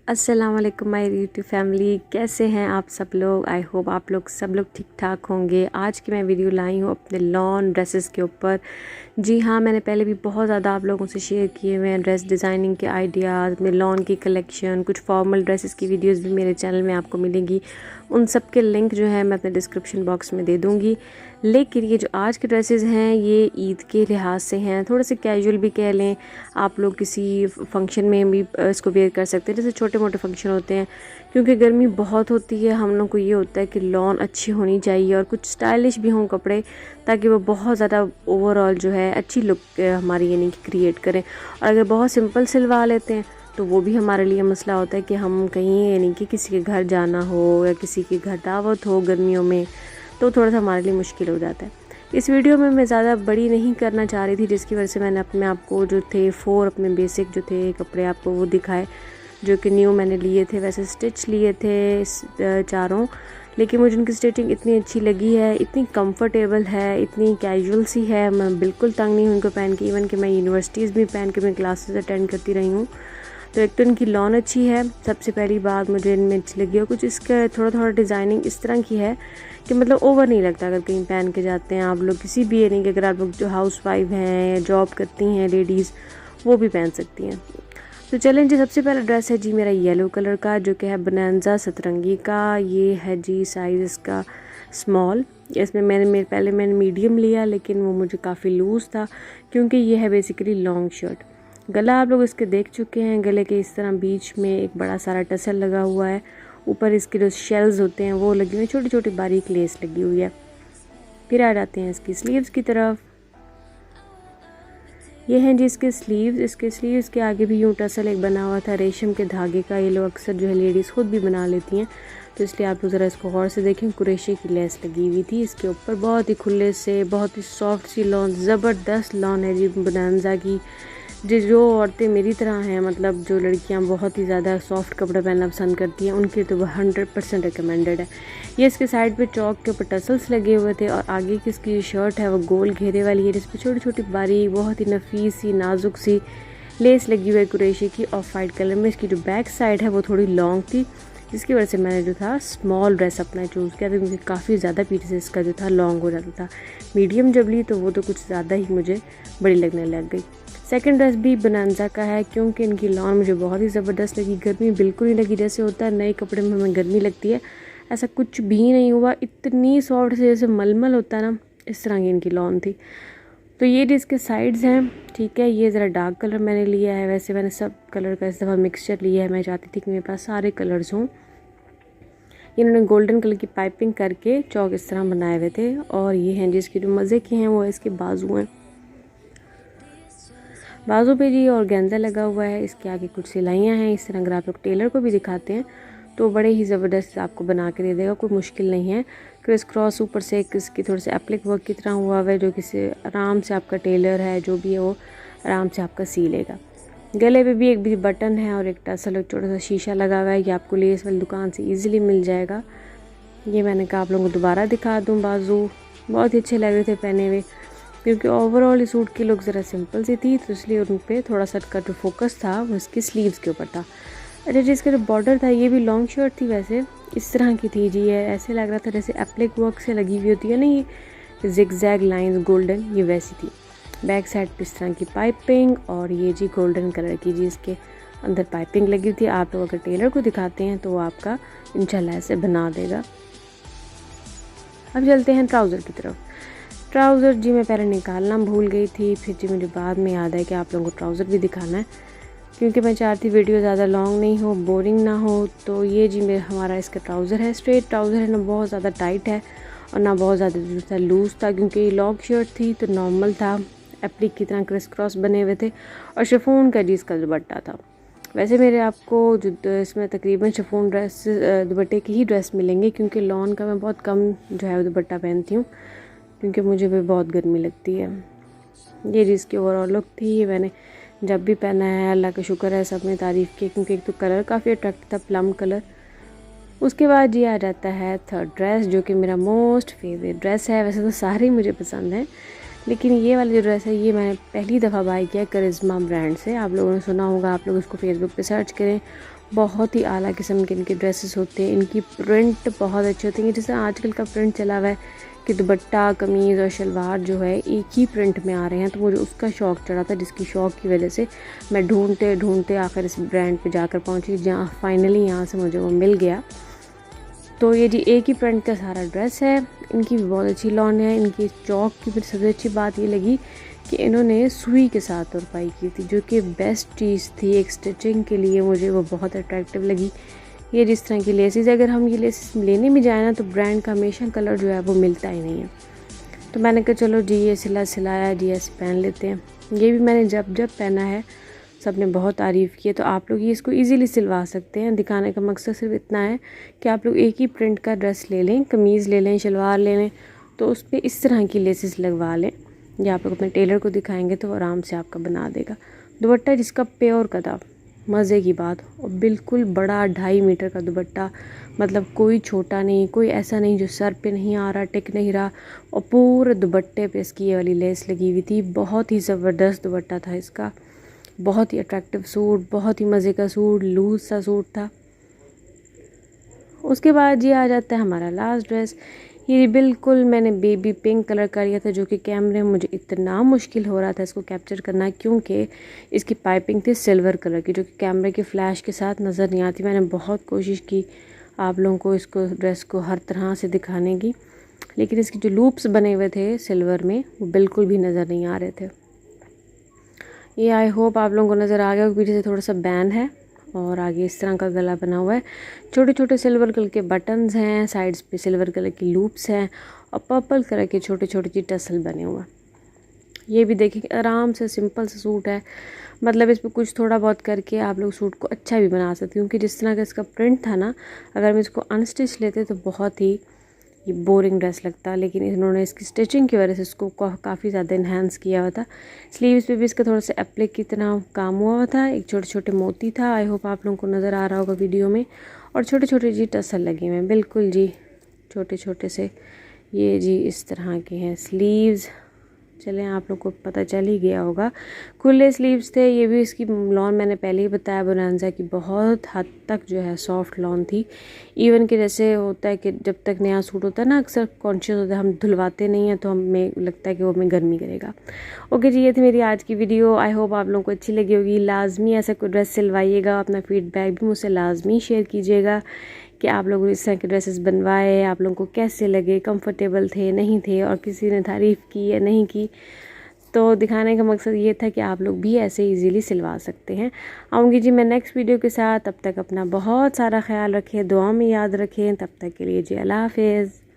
अस्सलाम वालेकुम my YouTube family, कैसे हैं आप सब लोग। आई होप आप लोग सब लोग ठीक ठाक होंगे। आज की मैं वीडियो लाई हूँ अपने लॉन ड्रेसेस के ऊपर। जी हाँ, मैंने पहले भी बहुत ज़्यादा आप लोगों से शेयर किए हुए हैं ड्रेस डिज़ाइनिंग के आइडियाज़, अपने लॉन की कलेक्शन, कुछ फॉर्मल ड्रेसेस की वीडियोस भी मेरे चैनल में आपको मिलेंगी। उन सब के लिंक जो है मैं अपने डिस्क्रिप्शन बॉक्स में दे दूँगी। लेकिन ये जो आज के ड्रेसेस हैं ये ईद के लिहाज से हैं, थोड़े से कैजुअल भी कह लें। आप लोग किसी फंक्शन में भी इसको वेयर कर सकते हैं, जैसे छोटे मोटे फंक्शन होते हैं। क्योंकि गर्मी बहुत होती है, हम लोग को ये होता है कि लॉन अच्छी होनी चाहिए और कुछ स्टाइलिश भी हों कपड़े, ताकि वो बहुत ज़्यादा ओवरऑल जो है अच्छी लुक हमारी यानी कि क्रिएट करें। और अगर बहुत सिंपल सिलवा लेते हैं तो वो भी हमारे लिए मसला होता है कि हम कहीं यानी कि किसी के घर जाना हो या किसी के घर दावत हो गर्मियों में, तो थोड़ा सा हमारे लिए मुश्किल हो जाता है। इस वीडियो में मैं ज़्यादा बड़ी नहीं करना चाह रही थी, जिसकी वजह से मैंने अपने आपको जो थे 4 अपने बेसिक जो थे कपड़े आपको वो दिखाए, जो कि न्यू मैंने लिए थे। वैसे स्टिच लिए थे चारों, लेकिन मुझे उनकी स्टिचिंग इतनी अच्छी लगी है, इतनी कंफर्टेबल है, इतनी कैजुअल सी है। मैं बिल्कुल तंग नहीं हूँ उनको पहन के। इवन कि मैं यूनिवर्सिटीज़ भी पहन के मैं क्लासेस अटेंड करती रही हूँ। तो एक तो इनकी लॉन अच्छी है, सबसे पहली बात मुझे इनमें अच्छी लगी। और कुछ इसका थोड़ा थोड़ा डिज़ाइनिंग इस तरह की है कि मतलब ओवर नहीं लगता अगर कहीं पहन के जाते हैं आप लोग। किसी भी यानी कि अगर आप लोग जो हाउस वाइफ हैं या जॉब करती हैं लेडीज़, वो भी पहन सकती हैं। तो चलें जी, सबसे पहला ड्रेस है जी मेरा येलो कलर का, जो कि है बनांजा सतरंगी का। ये है जी साइज़ इसका स्मॉल। इसमें मैंने मीडियम लिया, लेकिन वो मुझे काफ़ी लूज़ था, क्योंकि ये है बेसिकली लॉन्ग शर्ट। गला आप लोग इसके देख चुके हैं। गले के इस तरह बीच में एक बड़ा सारा टसल लगा हुआ है। ऊपर इसके जो शेल्स होते हैं वो लगी हुई हैं, छोटी छोटी बारीक लेस लगी हुई है। फिर आ जाते हैं इसकी स्लीव्स की तरफ। ये हैं जी इसके स्लीव्स। इसके स्लीव्स के आगे भी यूँ टसल एक बना हुआ था रेशम के धागे का। ये लोग अक्सर जो है लेडीज़ खुद भी बना लेती हैं, तो इसलिए आप लोग ज़रा इसको गौर से देखें। कुरेशी की लेस लगी हुई थी इसके ऊपर। बहुत ही खुले से, बहुत ही सॉफ्ट सी लॉन, ज़बरदस्त लॉन है जी बनांजा की। जो औरतें मेरी तरह हैं, मतलब जो लड़कियां बहुत ही ज़्यादा सॉफ्ट कपड़े पहनना पसंद करती हैं, उनके तो 100% रिकमेंडेड है। ये इसके साइड पे चौक के ऊपर टसल्स लगे हुए थे, और आगे की इसकी शर्ट है वो गोल घेरे वाली है, जिस पर छोटी छोटी बारीक बहुत ही नफीस सी नाजुक सी लेस लगी हुई है कुरेशी की। ऑफ वाइट कलर में इसकी जो बैक साइड है वो थोड़ी लॉन्ग थी, जिसकी वजह से मैंने जो था स्मॉल ड्रेस अपना चूज़ किया था, क्योंकि काफ़ी ज़्यादा पीछे से इसका जो था लॉन्ग हो जाता था। मीडियम जब ली तो वो तो कुछ ज़्यादा ही मुझे बड़ी लगने लग गई। सेकंड ड्रेस भी बनांजा का है, क्योंकि इनकी लॉन मुझे बहुत ही ज़बरदस्त लगी। गर्मी बिल्कुल नहीं लगी, जैसे होता है नए कपड़े में हमें गर्मी लगती है, ऐसा कुछ भी नहीं हुआ। इतनी सॉफ्ट से जैसे मलमल होता है ना, इस तरह की इनकी लॉन थी। तो ये इसके साइड्स हैं, ठीक है। ये ज़रा डार्क कलर मैंने लिया है, वैसे मैंने सब कलर का इस दफ़ा मिक्सचर लिया है। मैं चाहती थी कि मेरे पास सारे कलर्स हों। इन्होंने गोल्डन कलर की पाइपिंग करके चौक इस तरह बनाए हुए थे। और ये हैं जिसकी जो मज़े की हैं वो इसके बाजू हैं, बाजू पे जी और गेंजा लगा हुआ है। इसके आगे कुछ सिलाइयाँ हैं। इस तरह अगर आप लोग टेलर को भी दिखाते हैं तो बड़े ही ज़बरदस्त आपको बना के दे देगा, कोई मुश्किल नहीं है। क्रिस क्रॉस ऊपर से इसकी थोड़े से एप्लिक वर्क की तरह हुआ हुआ है, जो कि आराम से आपका टेलर है जो भी है वो आराम से आपका सी लेगा। गले पे भी एक भी बटन है और एक टसल, एक छोटा सा शीशा लगा हुआ है। ये आपको लेस वाली दुकान से ईजिली मिल जाएगा। ये मैंने कहा आप लोगों को दोबारा दिखा दूँ। बाजू बहुत ही अच्छे लग रहे थे पहने हुए, क्योंकि ओवरऑल इस सूट की लुक ज़रा सिंपल सी थी, तो इसलिए उन पर थोड़ा सा का जो फोकस था वो इसकी स्लीव्स के ऊपर था। अच्छा जी, इसका जो बॉर्डर था ये भी लॉन्ग शर्ट थी, वैसे इस तरह की थी जी। ये ऐसे लग रहा था जैसे एप्लिक वर्क से लगी हुई होती है ना, ये जिगजैग लाइंस गोल्डन, ये वैसी थी। बैक साइड पर इस तरह की पाइपिंग, और ये जी गोल्डन कलर की जी इसके अंदर पाइपिंग लगी थी। आप लोग अगर टेलर को दिखाते हैं तो वो आपका इंशाल्लाह ऐसे बना देगा। अब चलते हैं ट्राउज़र की तरफ। ट्राउज़र जी मैं पहले निकालना भूल गई थी, फिर जी मुझे बाद में याद है कि आप लोगों को ट्राउज़र भी दिखाना है, क्योंकि मैं चाहती वीडियो ज़्यादा लॉन्ग नहीं हो, बोरिंग ना हो। तो ये जी हमारा इसका ट्राउज़र है। स्ट्रेट ट्राउज़र है, ना बहुत ज़्यादा टाइट है और ना बहुत ज़्यादा जो था लूज़ था, क्योंकि ये लॉन्ग शर्ट थी तो नॉर्मल था। एप्लिक की तरह क्रिस क्रॉस बने हुए थे, और शिफॉन का जी इसका दुपट्टा था। वैसे मेरे आपको जो इसमें तकरीबन शिफॉन ड्रेस दुपट्टे की ही ड्रेस मिलेंगे, क्योंकि लॉन का मैं बहुत कम जो है दुपट्टा पहनती हूँ, क्योंकि मुझे भी बहुत गर्मी लगती है। ये जिसकी ओवरऑल लुक थी, ये मैंने जब भी पहना है अल्लाह का शुक्र है सब ने तारीफ़ की, क्योंकि एक तो कलर काफ़ी अट्रैक्टिव था, प्लम कलर। उसके बाद ये आ जाता है थर्ड ड्रेस, जो कि मेरा मोस्ट फेवरेट ड्रेस है। वैसे तो सारे ही मुझे पसंद हैं, लेकिन ये वाला जो ड्रेस है ये मैंने पहली दफ़ा बाय किया करिश्मा ब्रांड से। आप लोगों ने सुना होगा, आप लोग उसको फेसबुक पे सर्च करें, बहुत ही आला किस्म के इनके ड्रेसेस होते हैं। इनकी प्रिंट बहुत अच्छे होते हैं। जैसे आजकल का प्रिंट चला हुआ है कि दुपट्टा, कमीज़ और शलवार जो है एक ही प्रिंट में आ रहे हैं, तो मुझे उसका शौक़ चढ़ा था, जिसकी शौक़ की वजह से मैं ढूंढते ढूंढते आखिर इस ब्रांड पे जाकर पहुंची, जहाँ फाइनली यहाँ से मुझे वो मिल गया। तो ये जी एक ही प्रिंट का सारा ड्रेस है। इनकी भी बहुत अच्छी लॉन है। इनकी चौक की भी सबसे अच्छी बात ये लगी कि इन्होंने सुई के साथ तुरपाई की थी, जो कि बेस्ट चीज़ थी एक स्टिचिंग के लिए। मुझे वो बहुत अट्रैक्टिव लगी। ये जिस तरह की लेसेस, अगर हम ये लेसेस लेने भी जाए ना, तो ब्रांड का हमेशा कलर जो है वो मिलता ही नहीं है। तो मैंने कहा चलो जी ये सिलाया जी ऐसे पहन लेते हैं। ये भी मैंने जब पहना है सब ने बहुत तारीफ़ की है। तो आप लोग ये इसको इजीली सिलवा सकते हैं। दिखाने का मकसद सिर्फ इतना है कि आप लोग एक ही प्रिंट का ड्रेस ले लें, कमीज़ ले लें, शलवार ले लें, तो उस पर इस तरह की लेसेस लगवा लें। या आप लोग अपने टेलर को दिखाएंगे तो वो आराम से आपका बना देगा। दुपट्टा जिसका प्योर कदा, मज़े की बात, और बिल्कुल बड़ा 2.5 मीटर का दुपट्टा, मतलब कोई छोटा नहीं, कोई ऐसा नहीं जो सर पे नहीं आ रहा, टिक नहीं रहा, और पूरे दुपट्टे पे इसकी ये वाली लेस लगी हुई थी। बहुत ही ज़बरदस्त दुपट्टा था इसका, बहुत ही अट्रैक्टिव सूट, बहुत ही मज़े का सूट, लूज़ सा सूट था। उसके बाद ये आ जाता है हमारा लास्ट ड्रेस। ये बिल्कुल मैंने बेबी पिंक कलर का लिया था, जो कि कैमरे में मुझे इतना मुश्किल हो रहा था इसको कैप्चर करना, क्योंकि इसकी पाइपिंग थी सिल्वर कलर की, जो कि कैमरे के फ्लैश के साथ नज़र नहीं आती। मैंने बहुत कोशिश की आप लोगों को इसको ड्रेस को हर तरह से दिखाने की, लेकिन इसके जो लूप्स बने हुए थे सिल्वर में वो बिल्कुल भी नज़र नहीं आ रहे थे। ये आई होप आप लोगों को नज़र आ गया। पीछे से थोड़ा सा बैन है और आगे इस तरह का गला बना हुआ है। छोटे छोटे सिल्वर कलर के बटन्स हैं, साइड्स पे सिल्वर कलर की लूप्स हैं, और पर्पल कलर के छोटे छोटे सी टसल बने हुए हैं। ये भी देखिए आराम से सिंपल सा सूट है, मतलब इस पर कुछ थोड़ा बहुत करके आप लोग सूट को अच्छा भी बना सकते हैं। क्योंकि जिस तरह का इसका प्रिंट था ना, अगर हम इसको अनस्टिच लेते तो बहुत ही ये बोरिंग ड्रेस लगता, लेकिन इन्होंने इसकी स्टिचिंग की वजह से इसको काफ़ी ज़्यादा इन्हेंस किया हुआ था। स्लीव्स पे भी इसका थोड़ा सा एप्लिक की तरह काम हुआ हुआ था। एक छोटे छोटे मोती था, आई होप आप लोगों को नज़र आ रहा होगा वीडियो में। और छोटे छोटे जी टसल लगे हुए हैं, बिल्कुल जी छोटे छोटे से। ये जी इस तरह के हैं स्लीव्स। चलें आप लोग को पता चल ही गया होगा, खुले स्लीव्स थे। ये भी इसकी लॉन मैंने पहले ही बताया बोनांजा की बहुत हद तक जो है सॉफ्ट लॉन थी। इवन कि जैसे होता है कि जब तक नया सूट होता है ना, अक्सर कॉन्शियस होता है हम धुलवाते नहीं हैं, तो हमें लगता है कि वो हमें गर्मी करेगा। ओके जी, ये थी मेरी आज की वीडियो। आई होप आप लोगों को अच्छी लगी होगी। लाजमी ऐसा कोई ड्रेस सिलवाइएगा, अपना फीडबैक भी मुझसे लाजमी शेयर कीजिएगा कि आप लोगों ने इस तरह के ड्रेसेस बनवाए, आप लोगों को कैसे लगे, कंफर्टेबल थे नहीं थे, और किसी ने तारीफ़ की या नहीं की। तो दिखाने का मकसद ये था कि आप लोग भी ऐसे इजीली सिलवा सकते हैं। आऊँगी जी मैं नेक्स्ट वीडियो के साथ। तब तक अपना बहुत सारा ख्याल रखें, दुआ में याद रखें। तब तक के लिए जी अल्लाह हाफ़िज़।